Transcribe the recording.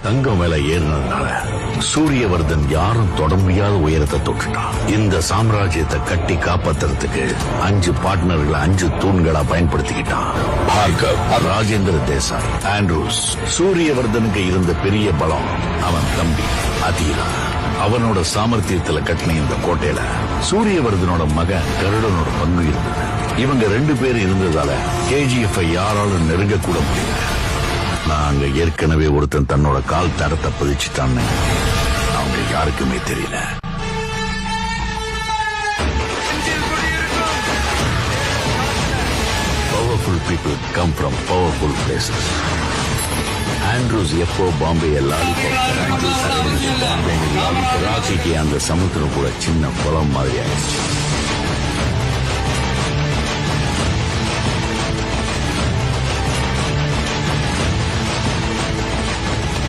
தங்கம் விலை ஏறினதுனால சூரியவர்தன் யாரும் தொட முடியாத உயரத்தை தொட்டுட்டான். இந்த சாம்ராஜ்யத்தை கட்டி காப்பாத்துறதுக்கு 5 பார்ட்னர்களை 5 தூண்களா பயன்படுத்திக்கிட்டான். பார்கவ், ராஜேந்திர தேசாய், ஆண்ட்ரூஸ். சூரியவர்தனுக்கு இருந்த பெரிய பலம் அவன் தம்பி அதீரா. அவனோட சாமர்த்தியத்துல கட்டின இந்த கோட்டையில சூரியவர்தனோட மகன் கருடனோட பங்கு இருந்தது. இவங்க 2 பேர் இருந்ததால கேஜிஎஃப் யாராலும் நெருங்க கூட முடியல. நாங்க ஏற்கனவே ஒருத்தன் தன்னோட கால் தரத்தை பதிச்சுட்டான்னு அவங்க யாருக்குமே தெரியல. Powerful people come from powerful places. Andrews எப்போ பாம்பே லாலிபாப் ராக்கிக்கு அந்த சமுத்திரம் கூட சின்ன குளம் மாதிரி ஆயிடுச்சு.